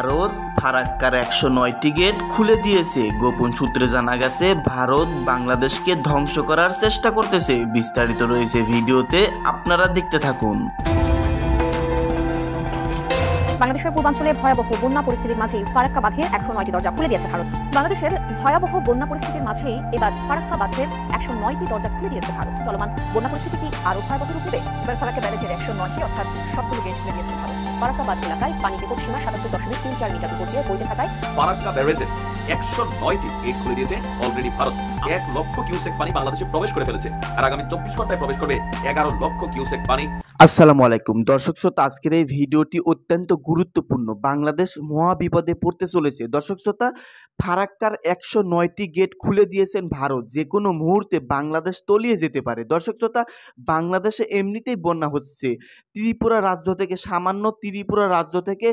ভারত ফারাক্কার ১০৯টি গেট খুলে দিয়েছে। গোপন সূত্রে জানা গেছে ভারত বাংলাদেশকে ধ্বংস করার চেষ্টা করতেছে। বিস্তারিত রয়েছে ভিডিওতে, আপনারা দেখতে থাকুন। বাংলাদেশের পূর্বাঞ্চলে ভয়াবহ বন্যা পরিস্থিতির মাঝেই ফারাক্কা বাঁধের ১০৯টি দরজা খুলে দিয়েছে ভারত। বাংলাদেশের ভয়াবহ বন্যা পরিস্থিতির মাঝেই এবার ফারাক্কা বাঁধের ১০৯টি দরজা খুলে দিয়েছে ভারত। চলমান বন্যা পরিস্থিতি কি আরো ভয়াবহ রূপ নেবে? এবার ফারাক্কা ব্যারেজের ১০৯টি অর্থাৎ সবগুলো গেট খুলে দিয়েছে ভারত। ফারাক্কা বাঁধ এলাকায় পানি বিপদ সীমা ৭৭.৩৪ মিটার উপর দিয়ে বইতে থাকায় ফারাক্কা ব্যারেজের ১০৯টি গেট খুলে দিয়েছে অলরেডি ভারত। ১ লক্ষ কিউসেক পানি বাংলাদেশে প্রবেশ করে ফেলেছে, আর আগামী ২৪ ঘন্টায় প্রবেশ করবে ১১ লক্ষ কিউসেক পানি। আসসালামু আলাইকুম দর্শক শ্রোতা, আজকের এই ভিডিওটি অত্যন্ত গুরুত্বপূর্ণ। বাংলাদেশ মহা বিপদে পড়তে চলেছে। দর্শক শ্রোতা, ফারাক্কার ১০৯টি গেট খুলে দিয়েছেন ভারত। যে কোনো মুহূর্তে বাংলাদেশ তলিয়ে যেতে পারে। দর্শক শ্রোতা, বাংলাদেশে এমনিতেই বন্যা হচ্ছে। ত্রিপুরা রাজ্য থেকে সামান্য ত্রিপুরা রাজ্য থেকে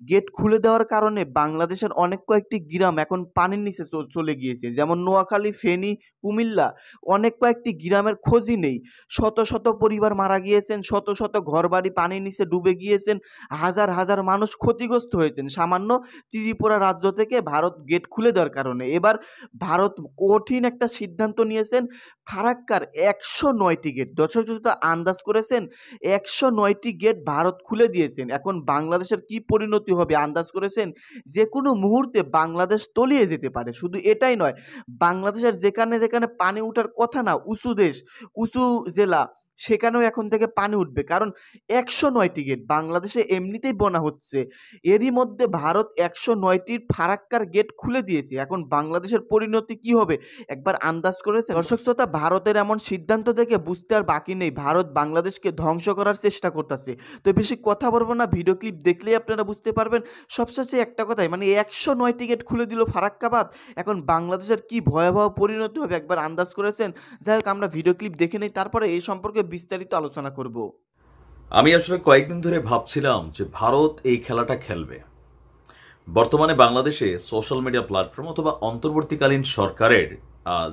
গেট খুলে দেওয়ার কারণে বাংলাদেশের অনেক কয়েকটি গ্রাম এখন পানির নিচে চলে গিয়েছে, যেমন নোয়াখালী, ফেনী, কুমিল্লা। অনেক কয়েকটি গ্রামের খোঁজই নেই। শত শত পরিবার মারা গিয়েছেন, শত শত ঘরবাড়ি পানির নিচে ডুবে গিয়েছেন, হাজার হাজার মানুষ ক্ষতিগ্রস্ত হয়েছেন সামান্য ত্রিপুরা রাজ্য থেকে ভারত গেট খুলে দেওয়ার কারণে। এবার ভারত কঠিন একটা সিদ্ধান্ত নিয়েছেন। ফারাক্কার ১০৯টি গেট, দর্শক শ্রোতা আন্দাজ করেছেন ১০৯টি গেট ভারত খুলে দিয়েছেন। এখন বাংলাদেশের কি পরিণতি হবে আন্দাজ করেছেন? যে কোনো মুহূর্তে বাংলাদেশ তলিয়ে যেতে পারে। শুধু এটাই নয়, বাংলাদেশের যেখানে যেখানে পানি ওঠার কথা না, উঁচু দেশ, উঁচু জেলা, সেখানেও এখন থেকে পানি উঠবে। কারণ ১০৯টি গেট, বাংলাদেশে এমনিতেই বন্যা হচ্ছে, এরই মধ্যে ভারত ১০৯টির ফারাক্কার গেট খুলে দিয়েছে। এখন বাংলাদেশের পরিণতি কি হবে একবার আন্দাজ করেছে? দর্শক শ্রোতা, ভারতের এমন সিদ্ধান্ত থেকে বুঝতে আর বাকি নেই, ভারত বাংলাদেশকে ধ্বংস করার চেষ্টা করতেছে। তো বেশি কথা বলবো না, ভিডিও ক্লিপ দেখলেই আপনারা বুঝতে পারবেন। সবশেষে একটা কথাই, মানে ১০৯টি গেট খুলে দিল ফারাক্কা বাঁধ। এখন বাংলাদেশের কি ভয়াবহ পরিণতি হবে একবার আন্দাজ করেছেন? যাই হোক, আমরা ভিডিও ক্লিপ দেখে নেই, তারপরে এই সম্পর্কে বিস্তারিত আলোচনা করব। আমি আসলে কয়েকদিন ধরে ভাবছিলাম যে ভারত এই খেলাটা খেলবে। বর্তমানে বাংলাদেশে সোশ্যাল মিডিয়া প্ল্যাটফর্ম অথবা অন্তর্বর্তীকালীন সরকারের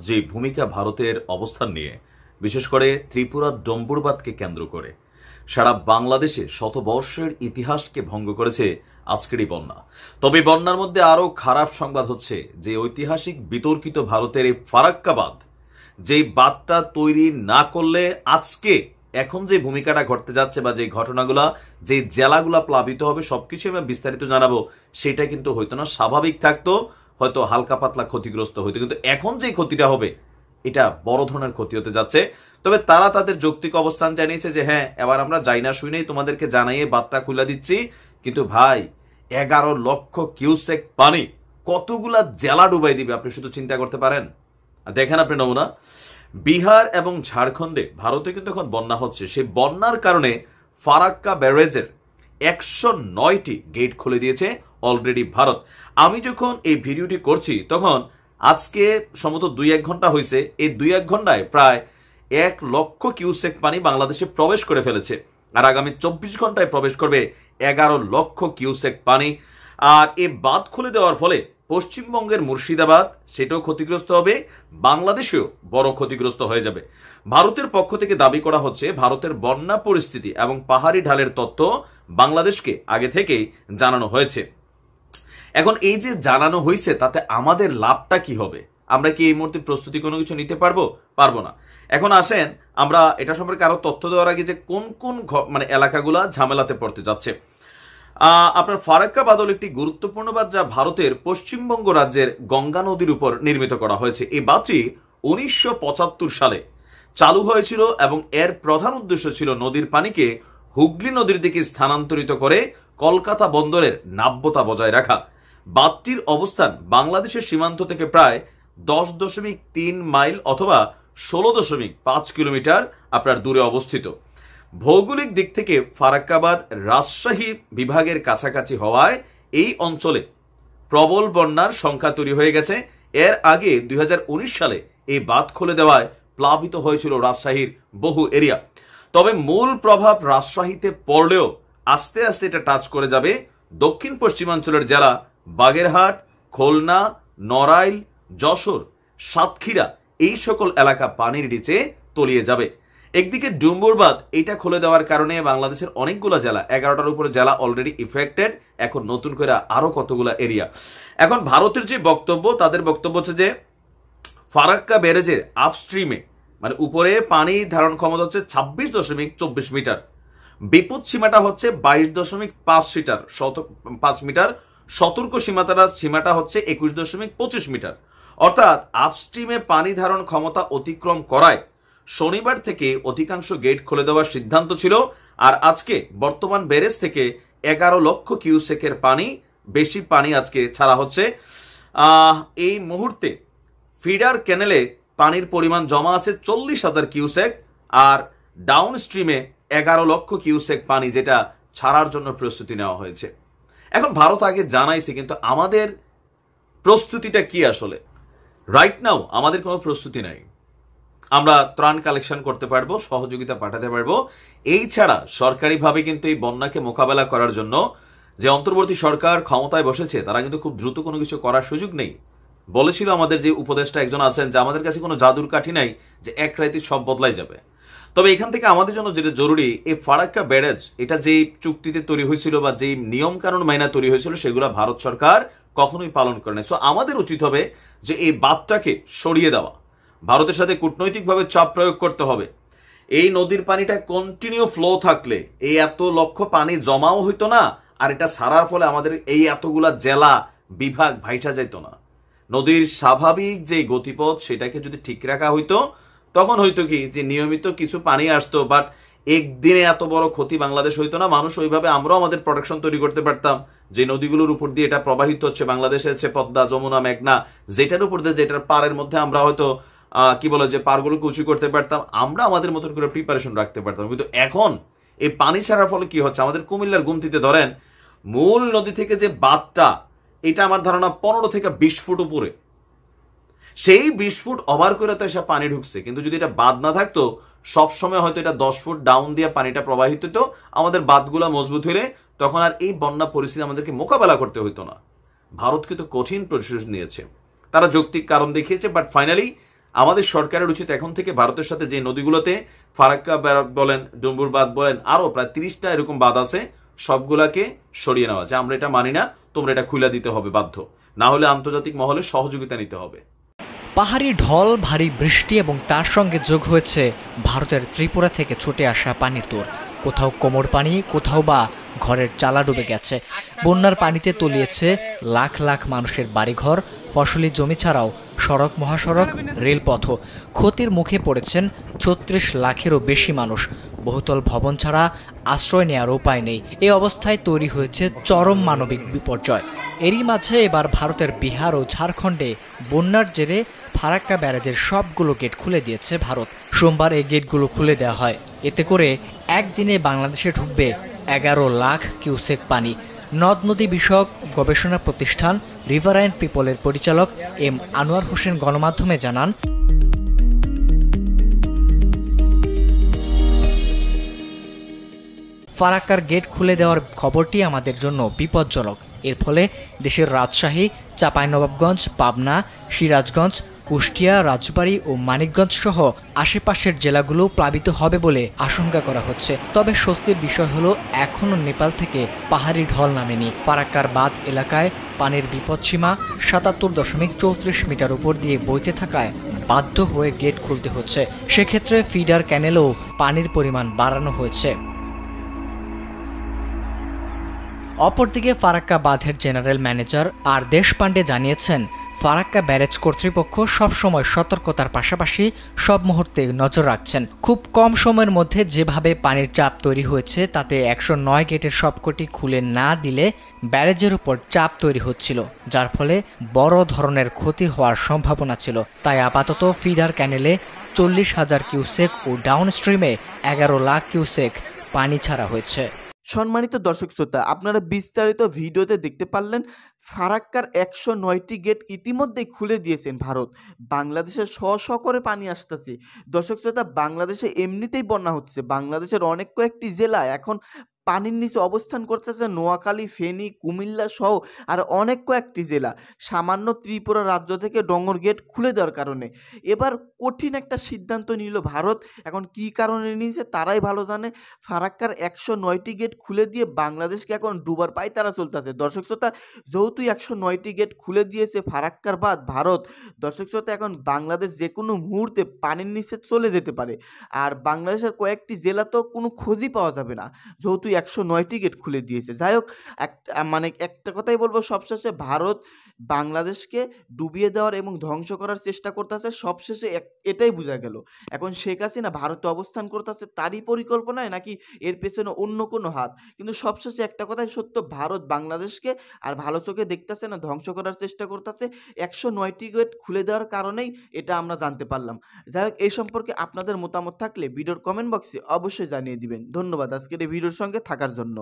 যে ভূমিকা ভারতের অবস্থান নিয়ে, বিশেষ করে ত্রিপুরার ডম্বুর বাঁধকে কেন্দ্র করে সারা বাংলাদেশে শতবর্ষের ইতিহাসকে ভঙ্গ করেছে আজকের এই বন্যা। তবে বন্যার মধ্যে আরো খারাপ সংবাদ হচ্ছে যে ঐতিহাসিক বিতর্কিত ভারতের এই ফারাক্কা বাঁধ, যেই বাঁধটা তৈরি না করলে আজকে এখন যে ভূমিকাটা ঘটতে যাচ্ছে বা যে ঘটনাগুলা, যে জেলাগুলা প্লাবিত হবে, সবকিছু আমি বিস্তারিত জানাবো। সেটা কিন্তু হয়তো না, স্বাভাবিক থাকতো হয়তো হালকা পাতলা ক্ষতিগ্রস্ত হইতো, কিন্তু এখন যে ক্ষতিটা হবে এটা বড় ধরনের ক্ষতি হতে যাচ্ছে। তবে তারা তাদের যৌক্তিক অবস্থান জানিয়েছে যে হ্যাঁ, এবার আমরা যাই না শুনেই তোমাদেরকে জানাইয়ে বাঁধটা খুলে দিচ্ছি। কিন্তু ভাই, ১১ লক্ষ কিউসেক পানি কতগুলা জেলা ডুবাই দিবে আপনি শুধু চিন্তা করতে পারেন। দেখেন আপনি নমুনা, বিহার এবং ঝাড়খণ্ডে ভারতে কিন্তু এখন বন্যা হচ্ছে। সেই বন্যার কারণে ফারাক্কা ব্যারেজের ১০৯টি গেট খুলে দিয়েছে অলরেডি ভারত। আমি যখন এই ভিডিওটি করছি তখন আজকে সম্ভবত ২-১ ঘন্টা হয়েছে। এই ২-১ ঘন্টায় প্রায় ১ লক্ষ কিউসেক পানি বাংলাদেশে প্রবেশ করে ফেলেছে, আর আগামী ২৪ ঘন্টায় প্রবেশ করবে ১১ লক্ষ কিউসেক পানি। আর এই বাঁধ খুলে দেওয়ার ফলে পশ্চিমবঙ্গের মুর্শিদাবাদ সেটাও ক্ষতিগ্রস্ত হবে, বাংলাদেশেও বড় ক্ষতিগ্রস্ত হয়ে যাবে। ভারতের পক্ষ থেকে দাবি করা হচ্ছে ভারতের বন্যা পরিস্থিতি এবং পাহাড়ি ঢালের তথ্য বাংলাদেশকে আগে থেকেই জানানো হয়েছে। এখন এই যে জানানো হয়েছে তাতে আমাদের লাভটা কি হবে? আমরা কি এই মুহূর্তে প্রস্তুতি কোনো কিছু নিতে পারবো না। এখন আসেন আমরা এটা সম্পর্কে আরো তথ্য দেওয়ার আগে যে কোন কোন এলাকাগুলা ঝামেলাতে পড়তে যাচ্ছে। আপনার ফারাক্কা বাঁধ একটি গুরুত্বপূর্ণ বাঁধ, যা ভারতের পশ্চিমবঙ্গ রাজ্যের গঙ্গা নদীর উপর নির্মিত করা হয়েছে। এই বাঁধটি ১৯৭৫ সালে চালু হয়েছিল এবং এর প্রধান উদ্দেশ্য ছিল নদীর পানিকে হুগলি নদীর দিকে স্থানান্তরিত করে কলকাতা বন্দরের নাব্যতা বজায় রাখা। বাঁধটির অবস্থান বাংলাদেশের সীমান্ত থেকে প্রায় ১০.৩ মাইল অথবা ১৬.৫ কিলোমিটার আপনার দূরে অবস্থিত। ভৌগোলিক দিক থেকে ফারাক্কা বাঁধ রাজশাহী বিভাগের কাছাকাছি হওয়ায় এই অঞ্চলে প্রবল বন্যার সংখ্যা তৈরি হয়ে গেছে। এর আগে ২০১৯ সালে এই বাঁধ খুলে দেওয়ায় প্লাবিত হয়েছিল রাজশাহীর বহু এরিয়া। তবে মূল প্রভাব রাজশাহীতে পড়লেও আস্তে আস্তে এটা টাচ করে যাবে দক্ষিণ পশ্চিমাঞ্চলের জেলা বাগেরহাট, খুলনা, নড়াইল, যশোর, সাতক্ষীরা, এই সকল এলাকা পানির নিচে তলিয়ে যাবে। একদিকে ডুম্বুর বাঁধ এটা খুলে দেওয়ার কারণে বাংলাদেশের অনেকগুলো জেলা, 11টার উপরে জেলা অলরেডি ইফেক্টেড, এখন নতুন করে আরো কতগুলো এরিয়া। এখন ভারতের যে বক্তব্য, তাদের বক্তব্য হচ্ছে যে ফারাক্কা ব্যারেজের আপস্ট্রিমে মানে উপরে পানি ধারণ ক্ষমতা হচ্ছে 26.24 মিটার, বিপদ সীমাটা হচ্ছে 22.5 মিটার, সতর্ক সীমাটা হচ্ছে 21.25 মিটার। অর্থাৎ আপস্ট্রিমে পানি ধারণ ক্ষমতা অতিক্রম করায় শনিবার থেকে অধিকাংশ গেট খুলে দেওয়ার সিদ্ধান্ত ছিল। আর আজকে বর্তমান ব্যারেজ থেকে 11 লক্ষ কিউসেকের বেশি পানি আজকে ছাড়া হচ্ছে। এই মুহূর্তে ফিডার ক্যানেলে পানির পরিমাণ জমা আছে 40,000 কিউসেক, আর ডাউন স্ট্রিমে 11 লক্ষ কিউসেক পানি যেটা ছাড়ার জন্য প্রস্তুতি নেওয়া হয়েছে। এখন ভারত আগে জানাইছে, কিন্তু আমাদের প্রস্তুতিটা কি আসলে? রাইট নাও আমাদের কোনো প্রস্তুতি নাই। আমরা ত্রাণ কালেকশন করতে পারবো, সহযোগিতা পাঠাতে পারবো, এই ছাড়া সরকারিভাবে কিন্তু এই বন্যাকে মোকাবেলা করার জন্য যে অন্তর্বর্তী সরকার ক্ষমতায় বসেছে তারা কিন্তু খুব দ্রুত কোনো কিছু করার সুযোগ নেই। বলেছিল আমাদের যে উপদেষ্টা একজন আছেন যে আমাদের কাছে কোনো জাদুর কাঠি নাই যে এক রাতে সব বদলাই যাবে। তবে এখান থেকে আমাদের জন্য যেটা জরুরি, এই ফারাক্কা ব্যারেজ এটা যেই চুক্তিতে তৈরি হয়েছিল বা যেই নিয়ম কানুন মাইনা তৈরি হয়েছিল সেগুলো ভারত সরকার কখনোই পালন করে না। সো আমাদের উচিত হবে যে এই বাঁধটাকে সরিয়ে দেওয়া, ভারতের সাথে কূটনৈতিকভাবে চাপ প্রয়োগ করতে হবে। এই নদীর পানিটা কন্টিনিউ ফ্লো থাকলে এই এত লক্ষ পানি জমাও হইতো না, আর এটা সারার ফলে আমাদের এই এতগুলা জেলা বিভাগ ভাইসা যাইত না। নদীর স্বাভাবিক যে গতিপথ সেটাকে যদি ঠিক রাখা হইতো তখন হয়তো কি যে নিয়মিত কিছু পানি আসতো, বাট একদিনে এত বড় ক্ষতি বাংলাদেশ হইতো না। মানুষ ওইভাবে আমরাও আমাদের প্রোটেকশন তৈরি করতে পারতাম। যে নদীগুলোর উপর দিয়ে এটা প্রবাহিত হচ্ছে, বাংলাদেশের হচ্ছে পদ্মা, যমুনা, মেঘনা, যেটার উপর দিয়ে যেটার পাড়ের মধ্যে আমরা হয়তো কি বলে যে পারগুলোকে উঁচু করতে পারতাম, আমরা আমাদের মতন করে প্রিপারেশন রাখতে পারতাম। কিন্তু এখন এই পানি ছাড়ার ফলে কি হচ্ছে, আমাদের কুমিল্লার গুমতিতে ধরেন মূল নদী থেকে যে বাঁধটা, এটা আমার ধারণা 15 থেকে 20 ফুট উপরে, সেই 20 ফুট ওভার করে তো এসব পানি ঢুকছে। কিন্তু যদি এটা বাঁধ না থাকতো সবসময় হয়তো এটা 10 ফুট ডাউন দিয়ে পানিটা প্রবাহিত হতো, আমাদের বাঁধগুলো মজবুত হলে তখন আর এই বন্যা পরিস্থিতি আমাদেরকে মোকাবেলা করতে হইতো না। ভারত কিন্তু কঠিন প্রতিশোধ নিয়েছে, তারা যৌক্তিক কারণ দেখিয়েছে, বাট ফাইনালি আমাদের সরকারের উচিত এখন থেকে ভারতের সাথে যে নদীগুলোতে ফারাক্কা বলেন, ডুম্বুর বাঁধ বলেন, আরো প্রায় 30টা এরকম বাঁধ আছে, সবগুলাকে সরিয়ে নেওয়া, যে আমরা এটা মানি না, তোমরা এটা খুলে দিতে হবে বাধ্য, না হলে আন্তর্জাতিক মহলে সহযোগিতা নিতে হবে। পাহাড়ি ঢল, ভারী বৃষ্টি এবং তার সঙ্গে যোগ হয়েছে ভারতের ত্রিপুরা থেকে ছুটে আসা পানির তোর। কোথাও কোমর পানি, কোথাও বা ঘরের চালা ডুবে গেছে। বন্যার পানিতে তলিয়েছে লাখ লাখ মানুষের বাড়িঘর, ফসলি জমি ছাড়াও সড়ক, মহাসড়ক, রেলপথও। ক্ষতির মুখে পড়েছেন 36 লাখেরও বেশি মানুষ। বহুতল ভবন ছাড়া আশ্রয় নেওয়ার উপায় নেই। এই অবস্থায় তৈরি হয়েছে চরম মানবিক বিপর্যয়। এরই মাঝে এবার ভারতের বিহার ও ঝাড়খণ্ডে বন্যার জেরে ফারাক্কা ব্যারেজের সবগুলো গেট খুলে দিয়েছে ভারত। সোমবার এই গেটগুলো খুলে দেওয়া হয়। এতে করে একদিনে বাংলাদেশে ঢুকবে 11 লাখ কিউসেক পানি। নদ নদী বিষয়ক গবেষণা প্রতিষ্ঠান রিভারাইন পিপলের পরিচালক এম আনোয়ার হোসেন গণমাধ্যমে জানান, ফারাক্কার গেট খুলে দেওয়ার খবরটি আমাদের জন্য বিপজ্জনক। এর ফলে দেশের রাজশাহী, চাঁপাইনবাবগঞ্জ, পাবনা, সিরাজগঞ্জ, কুষ্টিয়া, রাজবাড়ী ও মানিকগঞ্জ সহ আশেপাশের জেলাগুলো প্লাবিত হবে বলে আশঙ্কা করা হচ্ছে। তবে স্বস্তির বিষয় হলো এখনও নেপাল থেকে পাহাড়ি ঢল নামেনি। ফারাক্কার বাঁধ এলাকায় পানির বিপদসীমা 77.34 মিটার উপর দিয়ে বইতে থাকায় বাধ্য হয়ে গেট খুলতে হচ্ছে। সেক্ষেত্রে ফিডার ক্যানেলেও পানির পরিমাণ বাড়ানো হয়েছে। অপরদিকে ফারাক্কা বাঁধের জেনারেল ম্যানেজার আর দেশপান্ডে জানিয়েছেন, ফারাক্কা ব্যারেজ কর্তৃপক্ষ সবসময় সতর্কতার পাশাপাশি সব মুহূর্তে নজর রাখছেন। খুব কম সময়ের মধ্যে যেভাবে পানির চাপ তৈরি হয়েছে তাতে 109 গেটের সবকটি খুলে না দিলে ব্যারেজের উপর চাপ তৈরি হচ্ছিল, যার ফলে বড় ধরনের ক্ষতি হওয়ার সম্ভাবনা ছিল। তাই আপাতত ফিডার ক্যানেলে 40,000 কিউসেক ও ডাউন স্ট্রিমে 11 লাখ কিউসেক পানি ছাড়া হয়েছে। সম্মানিত দর্শক শ্রোতা, আপনারা বিস্তারিত ভিডিওতে দেখতে পারলেন ফারাক্কার 109টি গেট ইতিমধ্যেই খুলে দিয়েছেন ভারত। বাংলাদেশে শ করে পানি আসতেছে। দর্শক শ্রোতা, বাংলাদেশে এমনিতেই বন্যা হচ্ছে। বাংলাদেশের অনেক কয়েকটি জেলা এখন পানির নিচে অবস্থান করতেছে নোয়াখালী, ফেনী, কুমিল্লা সহ আর অনেক কয়েকটি জেলা সামান্য ত্রিপুরা রাজ্য থেকে ডোঙ্গর গেট খুলে দেওয়ার কারণে। এবার কঠিন একটা সিদ্ধান্ত নিল ভারত। এখন কি কারণে নিয়েছে তারাই ভালো জানে। ফারাক্কার 109টি গেট খুলে দিয়ে বাংলাদেশকে এখন ডুবার পায়তারা চলতেছে। দর্শক শ্রোতা, যেহেতু 109টি গেট খুলে দিয়েছে ফারাক্কার বাদ ভারত, দর্শক শ্রোতা, এখন বাংলাদেশ যে কোনো মুহূর্তে পানির নিচে চলে যেতে পারে। আর বাংলাদেশের কয়েকটি জেলা তো কোনো খোঁজই পাওয়া যাবে না, যেহেতু 109টি গেট খুলে দিয়েছে। যাই হোক, একটা কথাই বলবো সবশেষে, ভারত বাংলাদেশকে ডুবিয়ে দেওয়ার এবং ধ্বংস করার চেষ্টা করতেছে। সবশেষে এটাই বোঝা গেল। এখন শেখ হাসিনা ভারতে অবস্থান করতেছে তারই পরিকল্পনায় নাকি এর পেছনে অন্য কোনো হাত। কিন্তু সবশেষে একটা কথাই সত্য, ভারত বাংলাদেশকে আর ভালো চোখে দেখতেছে না, ধ্বংস করার চেষ্টা করতেছে। 109টি গেট খুলে দেওয়ার কারণেই এটা আমরা জানতে পারলাম। যাই হোক, এই সম্পর্কে আপনাদের মতামত থাকলে ভিডিওর কমেন্ট বক্সে অবশ্যই জানিয়ে দিবেন। ধন্যবাদ আজকের এই ভিডিওর সঙ্গে থাকার জন্য।